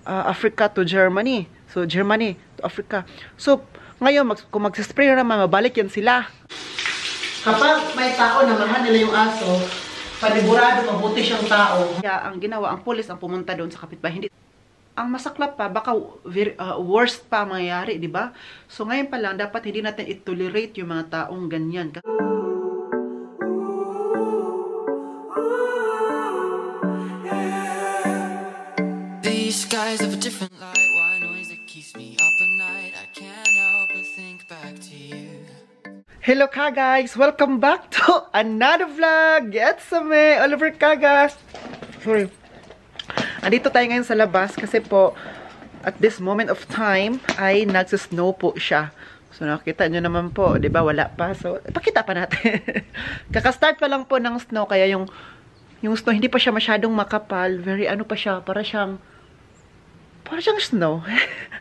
Africa to Germany. So, Germany to Africa. So, ngayon, kung mag-spray na naman, mabalik yan sila. Kapag may tao na mahal nila yung aso, panigurado, mabuti siyang tao. Kaya, ang ginawa, ang pulis ang pumunta doon sa kapitbahay. Hindi. Ang masaklap pa, baka worst pa mangyayari, di ba? So, ngayon pa lang, dapat hindi natin i-tolerate yung mga taong ganyan. These skies have a different light. Why noise that keeps me up at night? I can't help but think back to you. Hello ka guys! Welcome back to another vlog! It's me, Oliver Kagas! Sorry. Andito tayo ngayon sa labas kasi po at this moment of time ay nagsisnow po siya. So nakita nyo naman po, 'di ba? Wala pa. So ipakita pa natin. Kaka-start pa lang po ng snow kaya yung snow hindi pa siya masyadong makapal. Very ano pa siya, para siyang snow.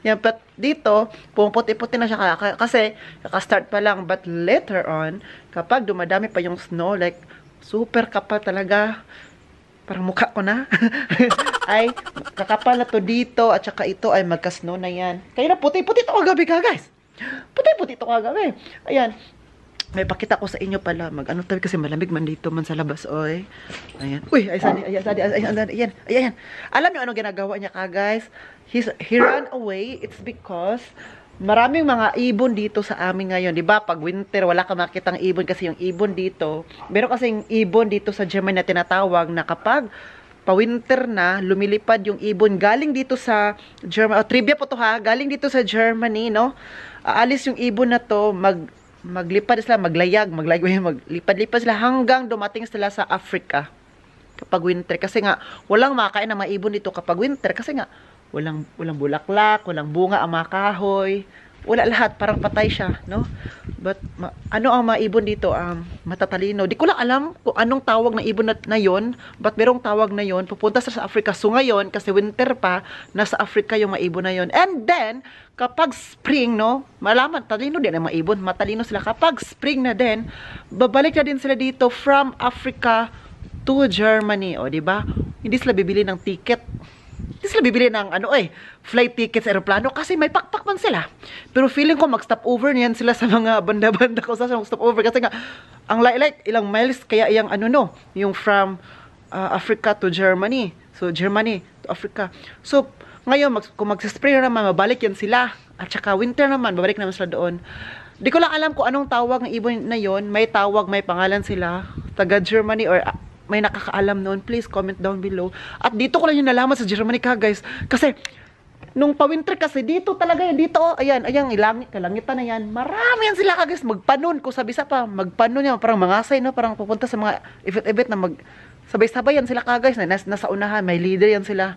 Yan, but dito, pumuputi-puti na siya kasi kaka-start pa lang. But later on, kapag dumadami pa yung snow, like super kapal talaga, parang mukha ko na, ay kakapal na to dito, at saka ito ay magka-snow na yan. Kaya na puti-puti to kagabi ka guys. Puti-puti to kagabi. Ayan. May pakita ko sa inyo pala. Mag-ano tayo kasi malamig man dito man sa labas. Oy. Ayan. Uy, ayan. Alam niyo ano ginagawa niya ka guys? He ran away. It's because maraming mga ibon dito sa amin ngayon. Diba? Pag winter, wala ka makitang ibon kasi yung ibon dito. Meron kasing ibon dito sa Germany na tinatawag na kapag pa-winter na, lumilipad yung ibon. Galing dito sa Germany. Trivia po to ha. Galing dito sa Germany, no? Aalis yung ibon na to, maglipad sila, maglipad-lipad sila hanggang dumating sila sa Africa kapag winter. Kasi nga, walang makain ng mga ibon dito kapag winter. Kasi nga, walang bulaklak, walang bunga ang mga kahoy. Wala lahat, parang patay siya, no? But, ano ang mga ibon dito? Matatalino. Di ko lang alam kung anong tawag ng ibon na yon, but merong tawag na yon. Pupunta sa Africa. So ngayon, kasi winter pa, nasa Africa yung mga ibon na yon. And then, kapag spring, no? Malaman, talino din ang mga ibon. Matalino sila. Kapag spring na din, babalik na din sila dito from Africa to Germany. O, di ba? Hindi sila bibili ng ticket. Hindi sila bibili ng flight tickets, aeroplano kasi may pakpak man sila. Pero feeling ko mag-stop over niyan sila sa mga banda-banda ko sa mag-stop over kasi nga ang like ilang miles kaya yung yung from Africa to Germany. So Germany to Africa. So ngayon kung mag-spray na naman mabalik yan sila. At saka winter naman babalik naman sila doon. Di ko lang alam kung anong tawag ng ibon na yon. May tawag, may pangalan sila. Taga Germany or may nakakaalam noon, please comment down below. At dito ko lang yung nalaman sa Germany ka guys. Kasi, nung pa-winter kasi, dito talaga yan. Dito, ayan, kalangitan na yan. Marami yan sila ka guys. Magpanon, kung sabisa pa, magpanon yan. Parang mangasay, no? Parang pupunta sa mga event na sabay-sabay yan sila ka guys. Nasa unahan, may leader yan sila.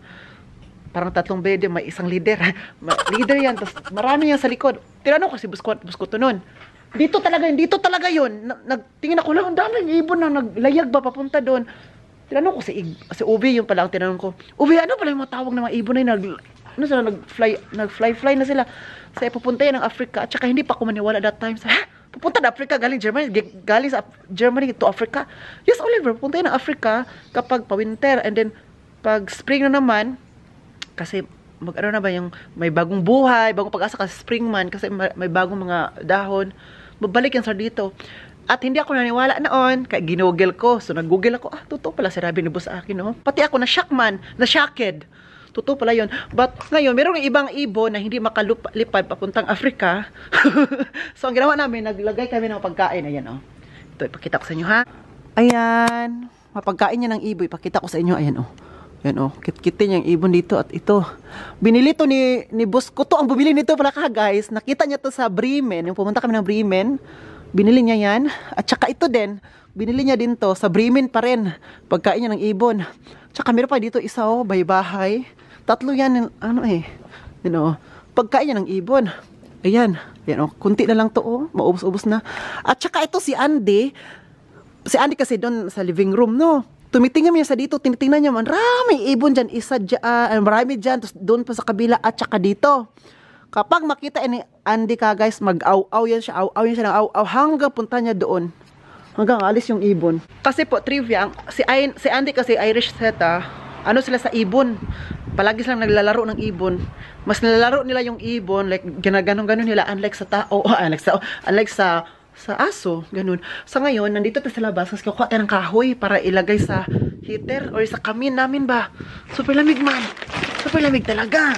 Parang tatlong bede, may isang leader. Leader yan, tapos marami yan sa likod. Tinanong ko si Buskoto nun. Dito talaga yun. Nagtingin ako lang, ang daming ibon na naglayag ba papunta doon. Tinanong ko si Ubi, yung pala ang tinanong ko. Ubi, ano pala yung mga tawag ng mga ibon na yun? Nag-fly na sila. Sa pupunta yan ng Africa. At saka hindi pa ako maniwala that time. Ha? Pupunta na Africa, galing sa Germany to Africa. Yes, Oliver, pupunta yan ng Africa kapag pa-winter. And then, pag spring na naman, kasi may bagong buhay, bagong pag-asa kasi spring man, kasi may bagong mga dahon. Babalik yan sa dito. At hindi ako naniwala noon, kaya ginugel ko. So nag-google ako, totoo pala sinabi ni boss sa akin, no? Pati ako na-shocked. Totoo pala yun. But ngayon, merong ibang ibon na hindi makalipad papuntang Africa. So ang ginawa namin, naglagay kami ng pagkain. Ayan, oh. Ito, ipakita ko sa inyo, ha? Ayan. Mapagkain niya ng ibon. Ipakita ko sa inyo, ayan, oh. Yan kit-kitin niya yung ibon dito at ito. Binili to ni boss ko. To ang bumili nito pala ka guys. Nakita niya to sa Bremen. Yung pumunta kami ng Bremen. Binili niya yan. At saka ito din. Binili niya din to sa Bremen pa rin. Pagkain niya ng ibon. Tsaka meron pa dito isa bahay-bahay. Tatlo yan. Pagkain niya ng ibon. Ayan. Yan kunti na lang to maubos-ubos na. At saka ito si Andy. Si Andy kasi doon sa living room, no? Tumitingnan niya sa dito, tinitingnan niya, maraming ibon dyan, isa dyan, marami dyan, tapos doon pa sa kabila, at saka dito. Kapag makita ni Andy ka guys, mag-aw-aw yan siya ng aw-aw, hanggang punta niya doon. Hanggang alis yung ibon. Kasi po, trivia, si Andy kasi Irish Setter, ano sila sa ibon. Palagi silang naglalaro ng ibon. Mas nilalaro nila yung ibon, like, ginaganon-ganon nila, unlike sa tao, unlike sa aso, ganun. So ngayon, nandito tayo sa labas, kasi kukuha tayo ng kahoy para ilagay sa heater or sa kamin namin ba. Super lamig man. Super lamig talaga.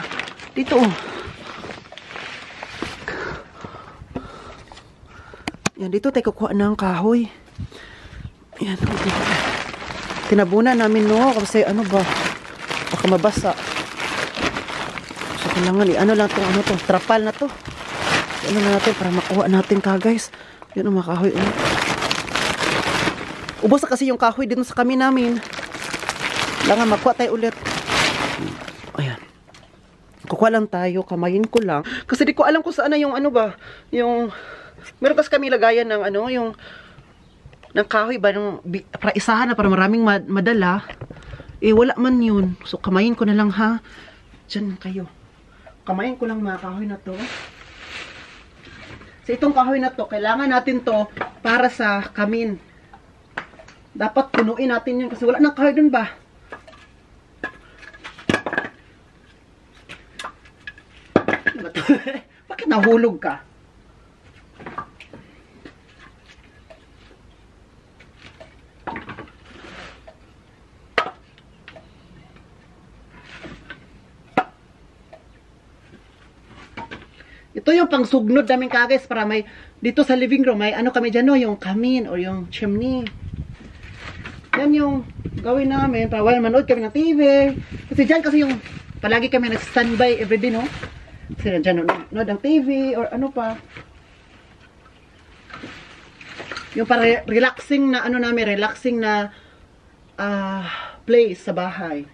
Dito, oh. Yan, dito tayo kukuha ng kahoy. Yan, tinabunan namin, no, kasi ano ba, baka mabasa. So, kailangan, ano lang to, ano to, trapal na to. Ano na natin, para makuha natin ka, guys. Yan ang mga kahoy. Ubos na kasi yung kahoy dito sa kami namin. Kailangan makuha tayo ulit. Ayan. Kukuha lang tayo, kamayin ko lang. Kasi di ko alam kung saan na yung ano ba, yung, meron kasi kami lagayan ng ano, yung, ng kahoy ba, para isahan na, para maraming madala. Eh, wala man yun. So, kamayin ko na lang, ha. Diyan kayo. Kamayin ko lang mga kahoy na to. So, itong kahoy na to, kailangan natin to para sa kamin. Dapat punuin natin yun kasi wala nang kahoy dun ba? Bakit nahulog ka? Ito yung pangsugnod namin guys para may, dito sa living room, may ano kami dyan, no, yung kamin or yung chimney. Yan yung gawin namin para while manood kami ng TV. Kasi dyan kasi yung, palagi kami nag-standby everyday, no? Kasi dyan nanood ng TV or ano pa. Yung para relaxing na, ano namin, relaxing na place sa bahay.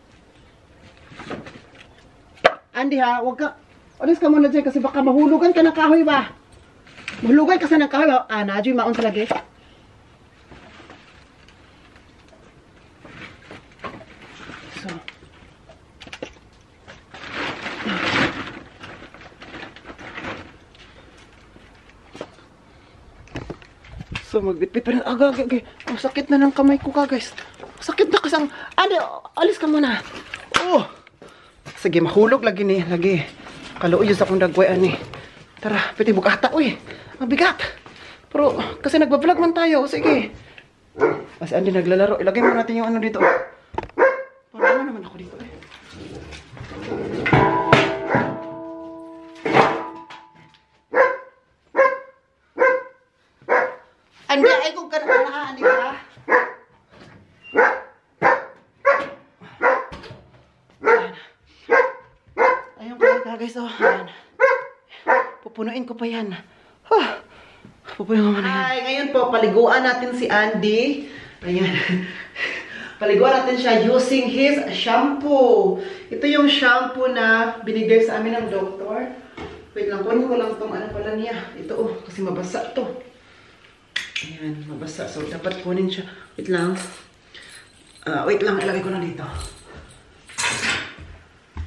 Andy ha, wag ka, alis ka muna dyan kasi baka mahulugan ka ng kahoy ba? Mahulugan ka sa ng kahoy ba? Ah, nadyo yung maon talaga. So. So, magbitbit pa rin. Agag. Ang sakit na ng kamay ko ka, guys. Sakit na kasang, Andi, alis ka muna. Oh. Sige, mahulog lagi ni, lagi. Kaluoy sa akong dagway ani. Tara, pwede bugata. Uy, ang bigat. Pero, kasi nagbablog man tayo. Sige. Kasi Andy naglalaro. Ilagay mo natin yung ano dito. Parang naman ako dito eh. Andy, ay kung karana ha, Andy ka. Ayun ko guys, oh. Ayan. Pupunuin ko pa yan. Pupunuin ko muna yan. Ay, ngayon po, paliguan natin si Andy. Ayan. Paliguan natin siya using his shampoo. Ito yung shampoo na binigay sa amin ng doktor. Wait lang, kunin ko lang itong ano pala niya. Ito oh, kasi mabasa to. Ayan, mabasa. So, dapat kunin siya. Wait lang. Wait lang, ilagay ko lang dito.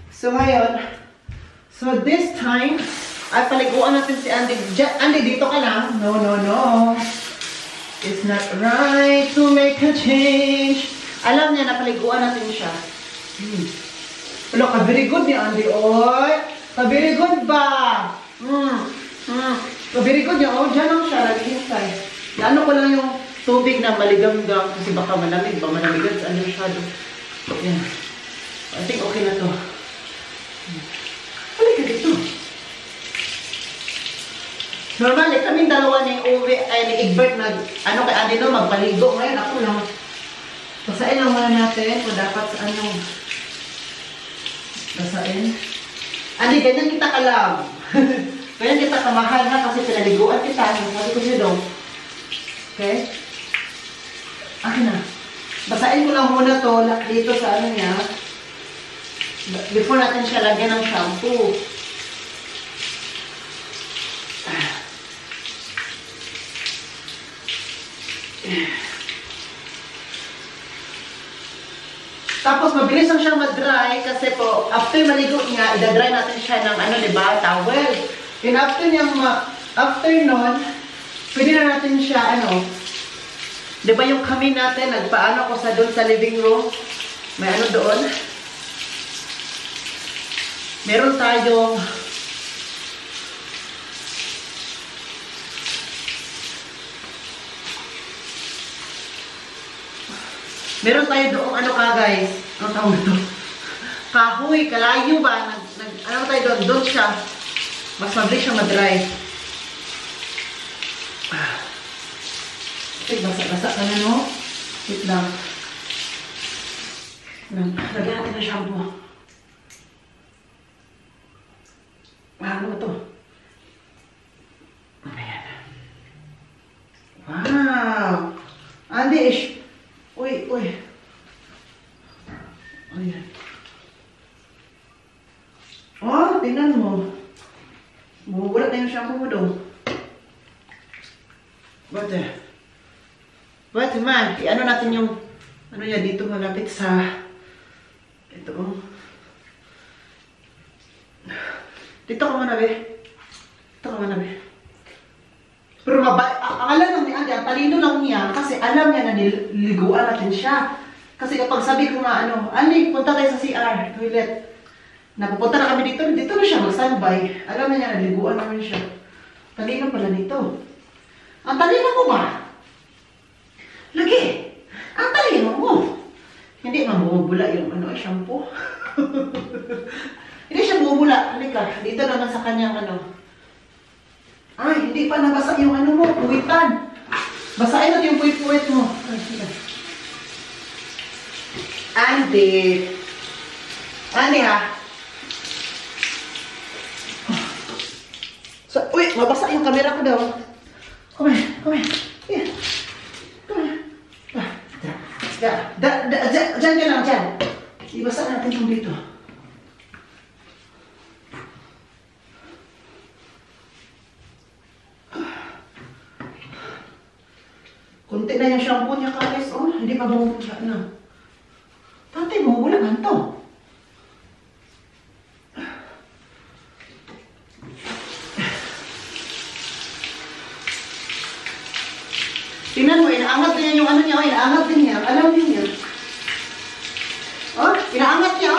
So, ngayon, so this time, ay paliguan natin si Andy. Andy, dito ka lang. No, no, no. It's not right to make a change. Alam niya na paliguan natin siya. Hello, ka-very good ni Andy. Oy, ka-very good ba? Ka-very good niya. Oh, dyan lang siya. Naghihintay. Ano ko lang yung tubig na maligamgam kasi baka malamig ba? Malamigan sa ano masyado. Yan. I think okay na to. Halika dito. Normally, kaming dalawa ni Uwe, ay ni Egbert na, ano kay Andy no, magpaligo. Ngayon ako lang. Basain lang muna natin kung dapat sa ano. Basain. Andy, ganyan kita kalam. Ganyan kita kamahal na kasi pinaliguan kita. Sabi ko siya daw. Okay? Akin na. Basain ko lang muna to dito sa ano niya. Before natin siya lagyan ng shampoo. Tapos mabilis lang siyang mag-dry kasi po after maligo niya, i-dry natin siya ng ano, diba? Towel. And after nun, pwede na natin siya ano, diba yung kamin natin, nagpaano ko sa doon sa living room. May ano doon. Meron tayong doong ano ka guys, ang tawag ito, kahoy, kalayo ba, ano tayo doon siya, mas mabilis siya madry. Basa-basa ka na, no? Wait lang. Lagyan natin ng shampoo. Ano ba ito? Ayan. Wow! Andy, uy. Ayan. Oh, tingnan mo. Bumubulat na yung shampoo mo doon. But man, i-ano natin yung, ano niya, dito malapit sa, ito. Dito ka muna, be. Pero ang alam ni Andy, ang talino lang niya, kasi alam niya na niliguan natin siya. Kasi kapag sabi ko nga, Andy, punta tayo sa CR, toilet. Napupunta na kami dito na siya mag-standby. Alam na niya, naliguan namin siya. Talino pala nito. Ang talino mo ba? Lagi. Ang talino mo. Hindi mamumula yung shampoo. Hindi siya bumula. Halika, dito naman sa kanyang Ay, hindi pa nabasa yung mo, puwitan. Basahin natin yung puwit-puwit mo. Ay, sige. Andy ha. So, uy, mabasa yung camera ko daw. Come here. Yeah. Come here. Diyan ka lang, dyan. Ibasa natin yung dito. Kunti na yung shampoo niya, guys. Oh, hindi pa bumubula na. Tatay, bumubula man to. Tingnan mo, inaangat niya yung niya, inaangat din niya. Alam din niya. Oh, inaangat niya,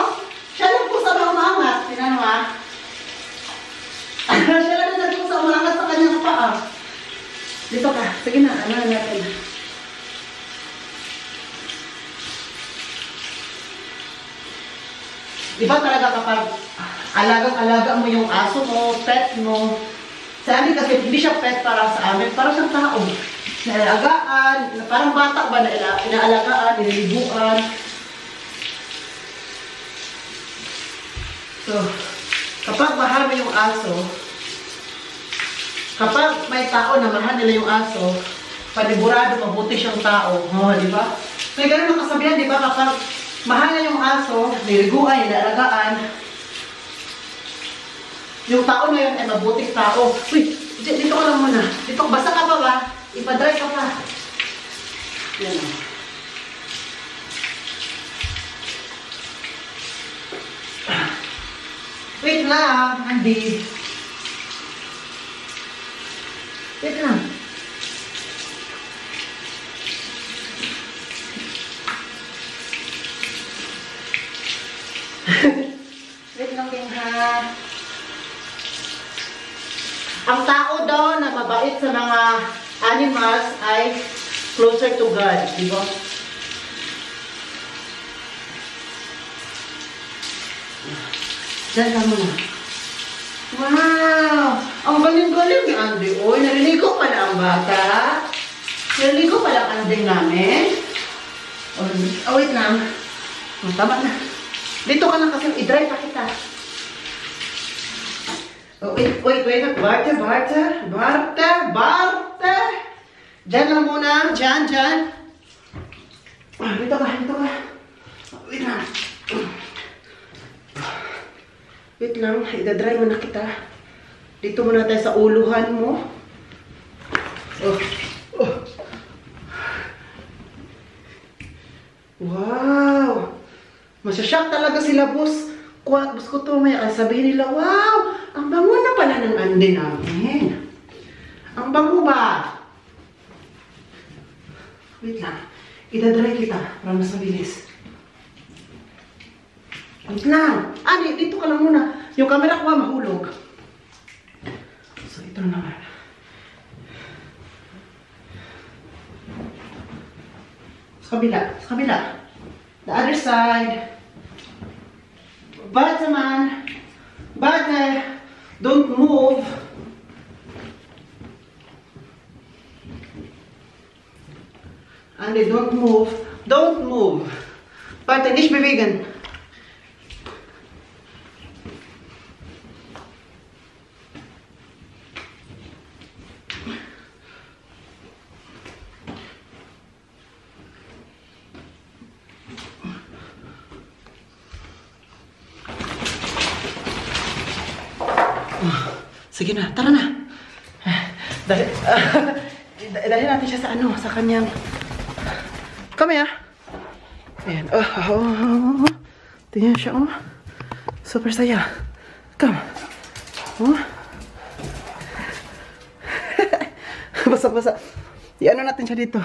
Siya lang po sa umaangat. Tingnan mo, Siya lang po sa umaangat sa kanyang paa. Dito ka. Sige na, natin. Diba talaga kapag alagang-alaga mo yung aso mo, pet mo. Sa amin kasi hindi siya pet para sa amin, para siyang tao. Naalagaan, parang bata ba na inaalagaan, nililiguan. So, kapag mahal mo yung aso, kapag may tao na mahal nila yung aso, panigurado, mabuti siyang tao. Oh, di ba? May ganun ang kasabihan, di ba? Kapag mahal na yung aso, niliguan, inaalagaan, yung tao na yun ay mabuting tao. Uy, dito ka lang muna. Dito, basta ka pa ba? Ipadry ka pa. Yan o. Wait lang, Andy. Wait lang. Wait lang din ha. Ang tao daw na mabait sa mga animals ay closer to God, di ba? Diyan ka muna. Wow! Ang galing-galing ni Andy. Uy, naliligo pala ang bata. Naliligo pala ang anding namin. Oh, wait lang. Oh, tama na. Dito ka lang kasi i-dry pa kita. Oh, wait. Barta. Diyan lang muna. Diyan. Dito ka. Wait lang. Wait lang, idadry mo na kita. Dito muna tayo sa uluhan mo. Wow! Masashock talaga sila, boss. Boss ko to, may sabihin nila, wow! Ang bango na pala ng Andy namin. Ang bango ba? Wait lang. Idadry kita para mas mabilis. Wait lang. Dito ka lang muna. Yung camera ko mahulog. So, ito na naman. Sa kabila. The other side. Bata man. Bata. Don't move. Andy, don't move. Don't move. Bata, nicht bewegen. Sige na, tara na. Dali natin siya sa ano, sa kanyang... Come here. Ayan. Tingnan siya, oh. Super saya. Come. Oh. Basa-basa. I-ano natin siya dito.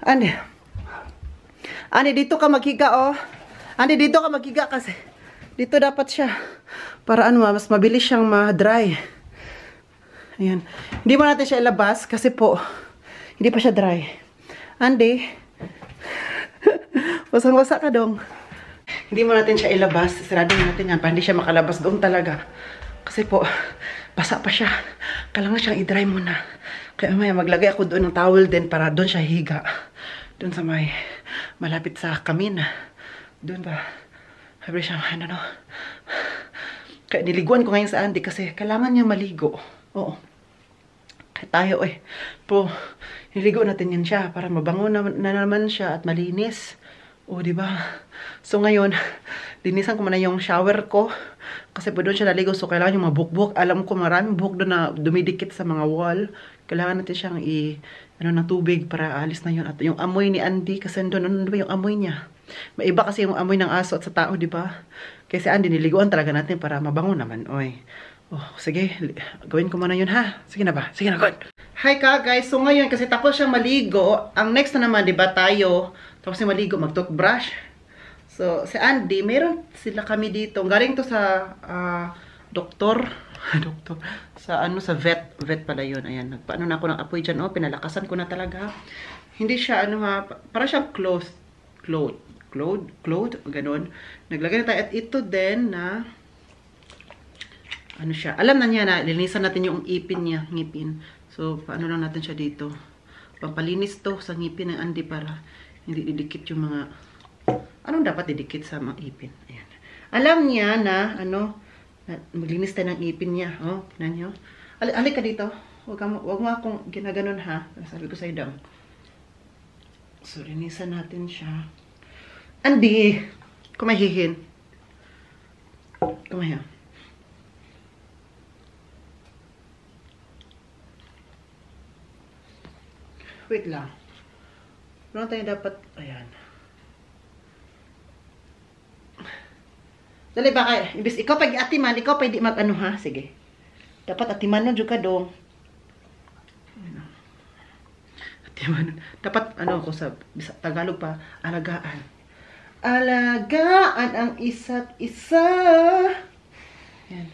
Andy. Andy, dito ka maghiga, oh. Andy, dito ka maghiga kasi. Dito dapat siya. Para ano, mas mabilis siyang ma-dry. Ayan. Hindi mo natin siya ilabas kasi po, hindi pa siya dry. Andy, wasang-wasa ka dong. Hindi mo natin siya ilabas. Sarado natin yan para hindi siya makalabas doon talaga. Kasi po, basa pa siya. Kailangan siyang i-dry muna. Kaya may maglagay ako doon ng towel din para doon siya higa. Doon sa may malapit sa kamin. Doon ba? Sabi siya, ano. Kaya niliguan ko ngayon sa Andy kasi kailangan niya maligo. Oo. Kaya tayo po, niligo natin yan siya para mabango na naman siya at malinis. O, diba? So ngayon, linisan ko muna yung shower ko. Kasi po doon siya naligo. So kailangan yung mga buhok-buhok. Alam ko maraming buhok doon na dumidikit sa mga wall. Kailangan natin siyang ng tubig para alis na yun. At yung amoy ni Andy, kasi doon, ano ba yung amoy niya? Maiba kasi yung amoy ng aso at sa tao, di ba? Kasi Andy, niliguan talaga natin para mabango naman. Oy. Oh, sige, gawin ko muna yun ha. Sige na ba? Sige na, good. Hi ka guys. So ngayon, kasi tapos siyang maligo, ang next na naman, di ba tayo, tapos yung maligo, mag-toothbrush. So, si Andy, meron sila kami dito. Galing to sa doktor. Doktor. Sa sa vet pala yun. Ayan, nagpaano na ako ng apoy dyan. Oh, pinalakasan ko na talaga. Hindi siya, para siyang clothes, ganun. Naglagay na tayo. At ito din na, ano siya, alam na niya na, linisan natin yung ipin niya, ngipin. So, paano lang natin siya dito. Pampalinis to sa ngipin ng Andy para hindi didikit yung mga, anong dapat didikit sa mga ipin. Ayan. Alam niya na, maglinis tayo ng ipin niya. Oh, tingnan niyo. Alik ka dito. Huwag mo akong ginaganon ha. Sabi ko sa'yo daw. So, linisan natin siya. Andy, kumahihin. Kumahiya. Wait lang. Ano tayo dapat, ayan. Dali ba kaya, ibis ikaw pag atiman, ikaw pwede mag-ano ha, sige. Dapat atiman na juga dong. Atiman. Dapat, ako sa Tagalog pa, alagaan. Alagaan ang isa't isa. Ayan.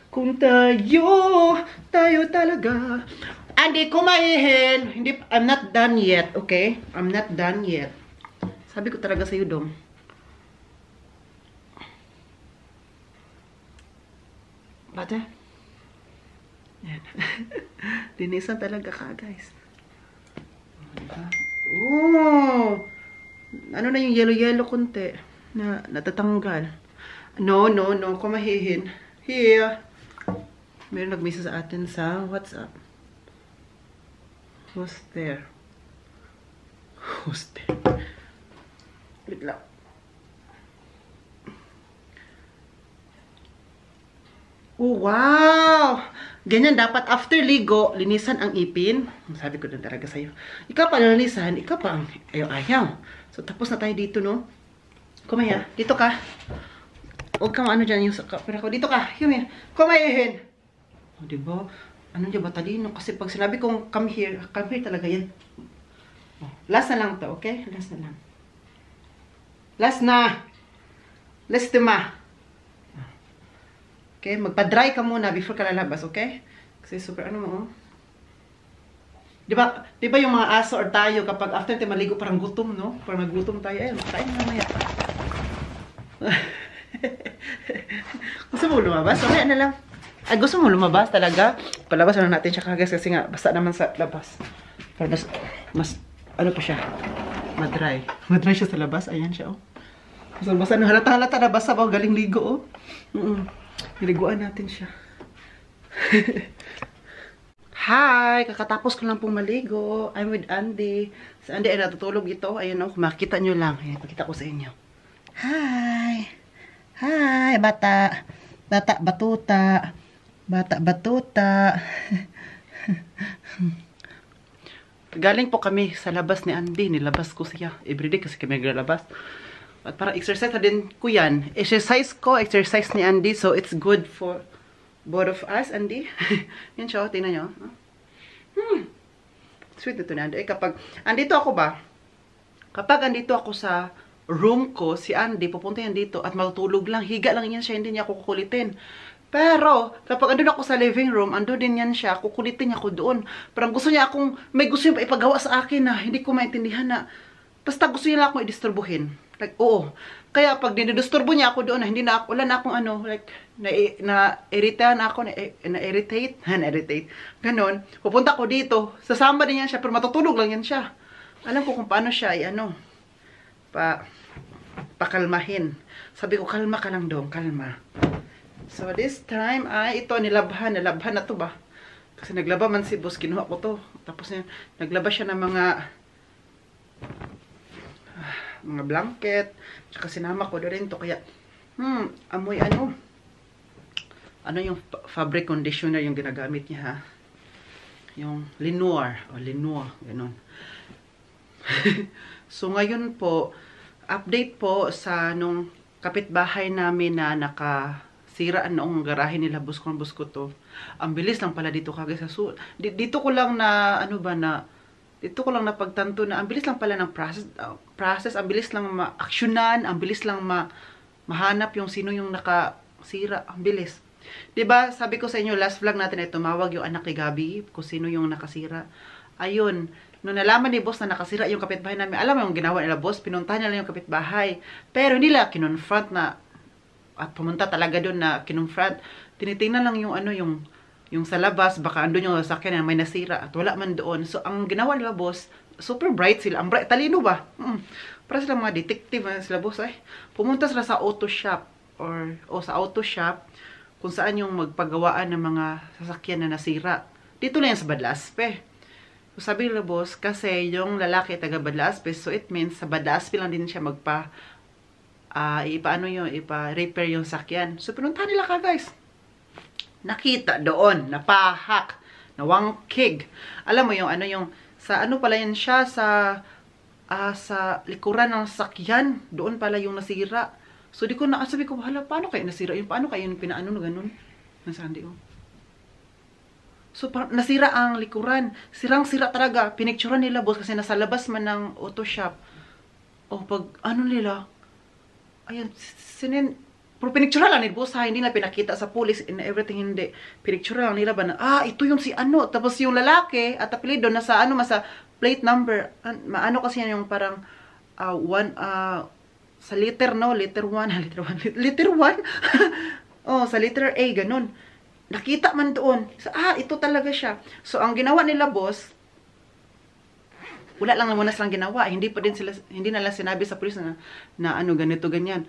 Kung tayo talaga. Andy, kumahihin. Hindi, I'm not done yet, okay? I'm not done yet. Sabi ko talaga sa'yo, dong. Bata? Yan. Linisan talaga ka, guys. Oh! Ano na yung yellow-yellow konti na natatanggal. No. Kumahihin. Here. Meron nag-message sa atin sa WhatsApp. Who's there? Who's there? Wait lang. Oh, wow! Ganyan dapat after ligo, linisan ang ipin. Sabi ko din talaga sa'yo. Ikaw pa linisan, ikaw pa ang ayaw. So, tapos na tayo dito, no? Kumaya, dito ka. Huwag kang ano dyan yung kapira ko. Dito ka, here. Kumayahin. O, diba? Ano dyan ba talino? Kasi pag sinabi kong come here talaga yan. Oh, last na lang to, okay? Last na lang. Last na! Last ma. Okay, magpa-dry ka muna before ka lalabas, okay? Kasi super ano mo, oh. Di ba yung mga aso or tayo kapag after tayo maligo parang gutom, no? Parang nagutom tayo. Eh, makain na mamaya. Gusto mo lumabas? Okay na lang. Ay, gusto mo lumabas talaga? Palabas na natin siya kagas kasi nga basta naman sa labas. Para mas ano pa siya? Madry. Madry siya sa labas. Ayan siya, oh. Basta ano, halata na basa ba? Galing ligo, oh. Niliguan natin siya. Hi! Kakatapos ko lang pong maligo. I'm with Andy. Si Andy ay natutulog ito. Ayan, oh. Makita nyo lang. Ayan, pakita ko sa inyo. Hi! Hi, bata! Bata, batuta! Bata, batuta! Galing po kami sa labas ni Andy. Nilabas ko siya. Everyday kasi kami naglalabas. At parang exercise na din ko yan. Exercise ko, exercise ni Andy. So, it's good for both of us, Andy. Yan siya, tingnan nyo. Sweet nito ni Andy. Eh, kapag, andito ako ba? Kapag andito ako sa room ko, si Andy, pupunta yan dito at matutulog lang. Higa lang yan siya, hindi niya ako kukulitin. Pero, kapag andun ako sa living room, andun din yan siya, kukulitin niya ako doon. Parang gusto niya akong, may gusto niya ipagawa sa akin na hindi ko maintindihan na, basta gusto niya lang akong idisturbuhin. Like, oo. Kaya pag dinidisturbo niya ako doon, na hindi na ako, wala na akong ano, like, na-irritahan ako, na-irritate, ganon. Pupunta ko dito, sasama din yan siya, pero matutulog lang yan siya. Alam ko kung paano siya, pakalmahin. Sabi ko, kalma ka lang doon, kalma. So, this time, ito, nilabhan na to ba? Kasi naglaba man si boss, kinuha ko to. Tapos, naglaba siya ng mga blanket, tsaka sinama ko rin to, kaya, amoy ano yung fabric conditioner yung ginagamit niya, ha? Yung Linor, gano'n. So, ngayon po, update po sa nung kapitbahay namin na nakasira noong garahe nila, buskong busko to. Ang bilis lang pala dito kagaya sa dito ko lang napagtanto na ang bilis lang pala ng process, ang bilis lang ma-actionan, ang bilis lang mahanap yung sino yung nakasira, ang bilis. 'Di ba? Sabi ko sa inyo last vlog natin ay tumawag yung anak ni Gabi kung sino yung nakasira. Ayun, nung nalaman ni boss na nakasira yung kapitbahay namin, alam mo yung ginawa nila boss, pinuntahan nila yung kapitbahay. Pero hindi nila kinonfront na at pumunta talaga doon na kinonfront. Tinitingnan lang yung yung sa labas, baka andun yung sasakyan na may nasira at wala man doon. So, ang ginawa nila, boss, super bright sila. Ang bright, talino ba? Para sila mga detective sila, boss, ay. Pumunta sila sa auto shop o sa auto shop kung saan yung magpagawaan ng mga sasakyan na nasira. Dito lang yan sa Badlaspe. So, sabi nila, boss, kasi yung lalaki taga Badlaspe, so it means sa Badlaspe lang din siya ipa-repair yung sakyan. So, pinuntahan nila ka, guys. Nakita doon, napahak, nawangkig. Alam mo yung sa ano pala yan siya, sa likuran ng sakyan, doon pala yung nasira. So, sabi ko, hala, paano kayo nasira yun? Paano kayo pinaano na ganun? Nasandi, oh. So, nasira ang likuran. Sirang-sira talaga. Pinicturean nila, boss, kasi nasa labas man ng auto shop. O, pag, nila, ayan, pero pinicture lang ni boss, ha, hindi na pinakita sa police and everything, hindi. Pinicture lang nila ba na, ito yung si ano. Tapos yung lalaki at apelido nasa masa plate number. Maano kasi yan yung parang sa letter, no? Letter 1. Letter 1? Oh, sa letter A, ganun. Nakita man doon. So, ito talaga siya. So, ang ginawa nila, boss, wala lang muna silang ginawa. Hindi na lang sinabi sa police na ganito, ganyan.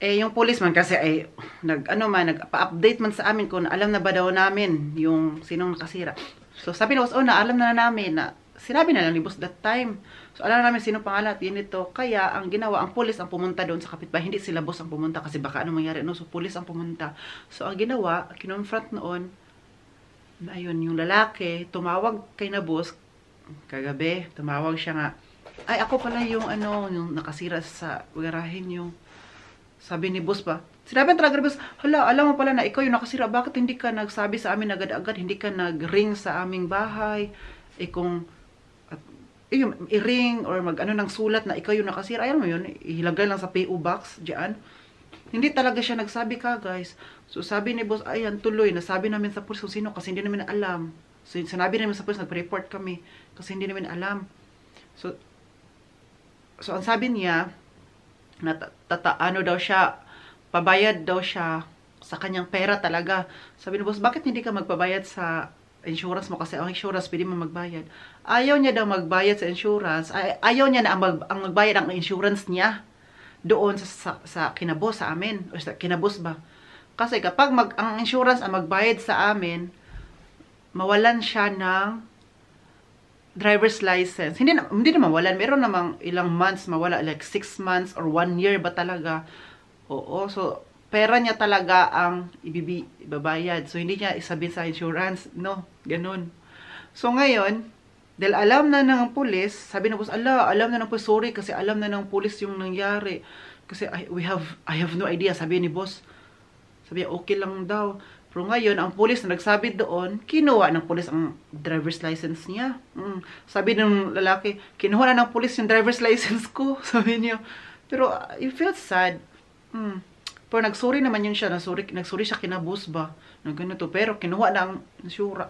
Eh, yung policeman kasi ay nagpa-update man sa amin kung alam na ba daw namin yung sinong nakasira. So, sabi na, alam na namin na, sinabi na lang ni boss that time. So, alam na namin sino pangalan at yun ito. Kaya, ang ginawa, ang police ang pumunta doon sa kapitbahay. Hindi sila boss ang pumunta kasi baka anong mangyari, no? So, police ang pumunta. So, ang ginawa, kinonfront noon, na ayun, yung lalaki, tumawag kay na boss, kagabi, tumawag siya nga, ay, ako pala yung yung nakasira sa garahe niyo. Sabi ni boss ba? Sinabi talaga ni boss, hala, alam mo pala na ikaw yung nakasira. Bakit hindi ka nagsabi sa amin agad-agad? Hindi ka nag-ring sa aming bahay? Kung i-ring or ng sulat na ikaw yung nakasira. Ayan mo yun, ihilagay lang sa PO box, dyan. Hindi talaga siya nagsabi ka, guys. So, sabi ni boss, ayan, tuloy. Nasabi namin sa pulis kung sino kasi hindi namin alam. So, sinabi namin sa pulis, nag-report kami kasi hindi namin alam. So, ang sabi niya, ano daw siya, pabayad daw siya sa kanyang pera talaga. Sabi ni boss, bakit hindi ka magpabayad sa insurance mo? Kasi ang insurance, pwede mo magbayad. Ayaw niya daw magbayad sa insurance. Ayaw niya na ang magbayad ang insurance niya doon sa kinabos sa amin. O sa kinabos ba? Kasi kapag ang insurance ang magbayad sa amin, mawalan siya ng driver's license. Hindi na mawalan. Meron namang ilang months mawala. Like 6 months or 1 year ba talaga. Oo. So, pera niya talaga ang ibabayad. So, hindi niya isabihin sa insurance. No. Ganun. So, ngayon, dahil alam na ng pulis, sabi ng pulis, alam na ng pulis, sorry, kasi alam na ng pulis yung nangyari. Kasi I have no idea, sabi ni boss. Sabi niya, okay lang daw. Pero ngayon, ang pulis na nagsabi doon, kinuha ng pulis ang driver's license niya. Sabi ng lalaki, kinuha na ng pulis yung driver's license ko. Sabi niya. Pero it feels sad. Pero nagsuri naman yun siya. Nagsuri siya kina boss ba? Na ganito. Pero kinuha na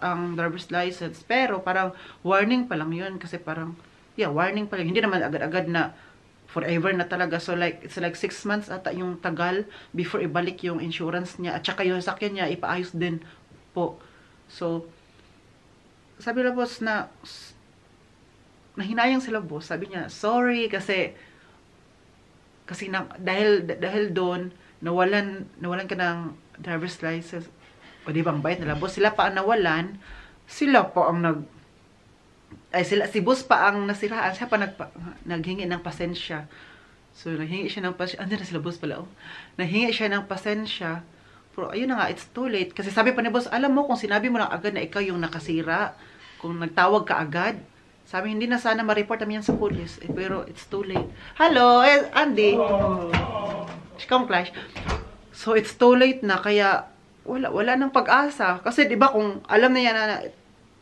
ang driver's license. Pero parang warning pa lang yun. Kasi parang, warning pa lang. Hindi naman agad-agad na forever na talaga. So like, it's like 6 months ata yung tagal before ibalik yung insurance niya. At saka yung sakyan niya, ipaayos din po. So, sabi na boss na, nahinayang sila boss. Sabi niya, sorry kasi dahil doon, nawalan ka ng driver's license. O di bang bayad nila boss? Sila pa ang nawalan. Sila pa ang si boss pa ang nasiraan. Siya pa naghingi ng pasensya. So, naghingi siya ng pasensya. Ano na sila boss pala? Naghingi siya ng pasensya. Pero, ayun na nga, it's too late. Kasi sabi pa ni boss, alam mo, kung sinabi mo lang agad na ikaw yung nakasira, kung nagtawag ka agad, sabi, hindi na sana ma-report namin yan sa police. Pero, it's too late. Hello, Andy. Come clash. So, it's too late na. Kaya, wala nang pag-asa. Kasi, di ba, kung alam na yan na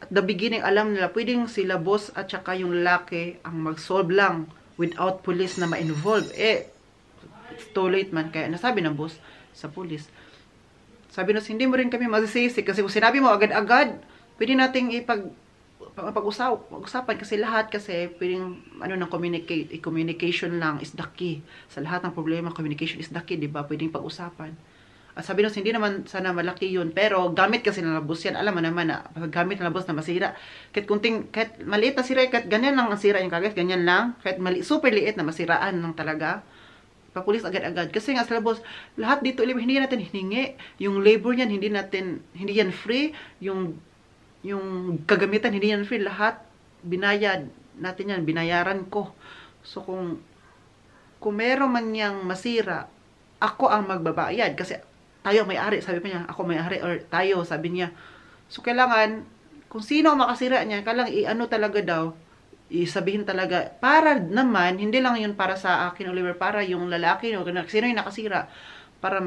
at the beginning, alam nila, pwedeng sila boss at saka yung lalaki ang mag-solve lang without police na ma-involve. It's too late man. Kaya nasabi ng boss sa police. Sabi na, hindi mo rin kami masisisi. Kasi kung sinabi mo agad-agad, pwede nating pag-usapan kasi lahat kasi pwedeng communication lang is the key. Sa lahat ng problema, communication is the key, di ba? Pwedeng pag-usapan. At sabi nung, hindi naman sana malaki yun. Pero gamit kasi ng labos yan. Alam mo naman na gamit ng labos na masira. Kahit maliit na sira, kahit ganyan lang ang sira yung kagat, ganyan lang. Kahit super liit na masiraan lang talaga. Papulis agad-agad. Kasi nga sa labos, lahat dito, hindi natin hiningi. Yung labor niyan, hindi yan free. Yung kagamitan, hindi yan free. Lahat, binayad natin yan. Binayaran ko. So, kung meron man niyang masira, ako ang magbabayad. Kasi, tayo may-ari, sabi pa niya, ako may-ari, or tayo, sabi niya. So, kailangan, kung sino ang makasira niya, kailangan talaga daw, isabihin talaga, para naman, hindi lang yun para sa akin, Oliver, para yung lalaki, sino yung nakasira, para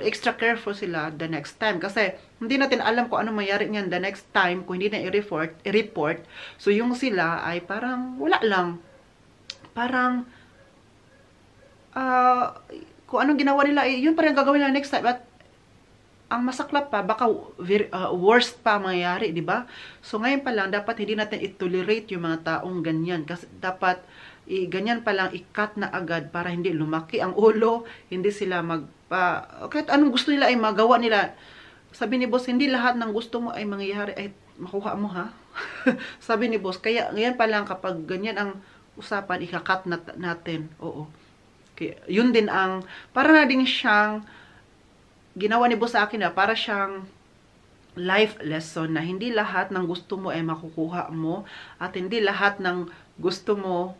extra careful sila the next time. Kasi, hindi natin alam kung ano mayari niyan the next time, kung hindi na i-report. So, yung sila ay parang, wala lang. Parang, kung anong ginawa nila, yun pa rin gagawin nila next time. At ang masaklap pa, baka worst pa mangyayari, di ba? So ngayon pa lang, dapat hindi natin i-tolerate yung mga taong ganyan. Kasi dapat, ganyan pa lang, i-cut na agad para hindi lumaki ang ulo, hindi sila kahit anong gusto nila ay magawa nila. Sabi ni boss, hindi lahat ng gusto mo ay mangyayari, ay makuha mo ha. Sabi ni boss, kaya ngayon pa lang kapag ganyan ang usapan, ika-cut natin. Oo. Yun din para na din siyang ginawa ni boss sa akin para siyang life lesson na hindi lahat ng gusto mo ay makukuha mo at hindi lahat ng gusto mo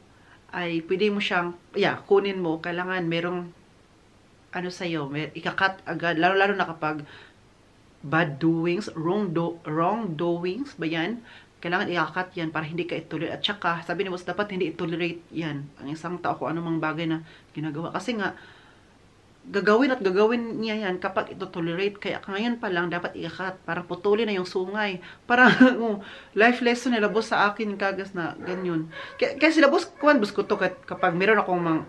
ay pwede mo siyang kunin mo. Kailangan merong sa'yo, ika-cut agad, lalo na kapag bad doings, wrong doings ba yan? Kailangan i-cut yan para hindi ka itolerate. At saka, sabi ni boss, dapat hindi itolerate yan. Ang isang tao kung anumang bagay na ginagawa. Kasi nga, gagawin niya yan kapag ito-tolerate. Kaya ngayon pa lang, dapat i-cut para putulin na yung sungay. Para, life lesson nila boss sa akin, kagas na ganyan. Kaya sila boss ko to kapag meron akong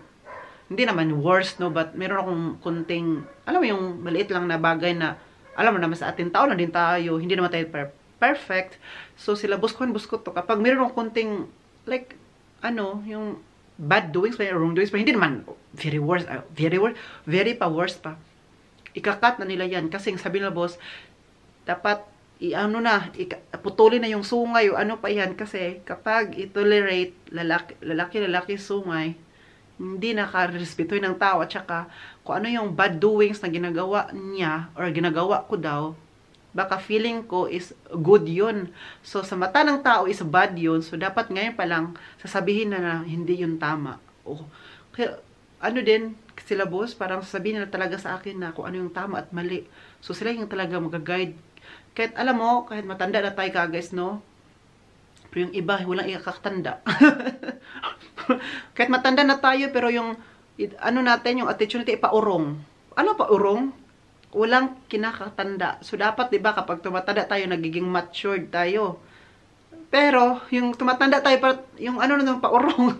hindi naman worst, no, but meron akong kunting, alam mo yung maliit lang na bagay na, alam mo naman sa atin, tao lang din tayo, hindi naman tayo perfect. So, sila buskot to. Kapag meron akong kunting, like, ano, yung bad doings pa, wrong doings pa, hindi naman very worst, very pa worst pa. Ikakat na nila yan. Kasi sabi nila, boss, dapat, putulin na yung sungay o ano pa yan. Kasi kapag itolerate lalaki sungay, hindi nakarespetuhin ng tao. At saka, kung ano yung bad doings na ginagawa niya or ginagawa ko daw, baka feeling ko is good yun. So, sa mata ng tao is bad yun. So, dapat ngayon pa lang sasabihin na hindi yun tama. O, kaya, ano din, sila boss, parang sasabihin nila talaga sa akin na kung ano yung tama at mali. So, sila yung talaga mag-guide. Kahit, alam mo, kahit matanda na tayo ka, guys, no? Pero yung iba, walang ikakatanda. Kahit matanda na tayo, pero yung, ano natin, yung attitude natin, ipaurong. Ano pa urong? Walang kinakatanda. So, dapat, diba, kapag tumatanda tayo, nagiging matured tayo. Pero, yung tumatanda tayo, yung ano na paurong.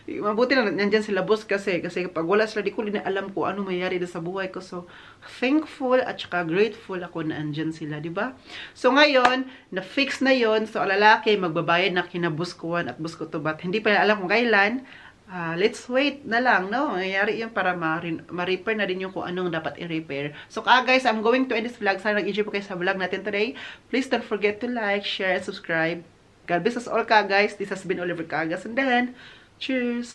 Mabuti na nandyan sila boss kasi kapag wala sila, di ko rin alam ko ano mayayari sa buhay ko. So, thankful at saka grateful ako na andyan sila, diba? So, ngayon, na-fix na yon. So, ang lalaki, magbabayad na kinabuskuhan at buskutubat. Hindi pa alam kung kailan. Let's wait na lang, no? Mayayari yun para ma-repair na din yung kung anong dapat i-repair. So, guys, I'm going to end this vlog. Sana nag-enjoy po kayo sa vlog natin today. Please don't forget to like, share, and subscribe. God bless us all, guys. This has been Oliver Cagas. And then, cheers!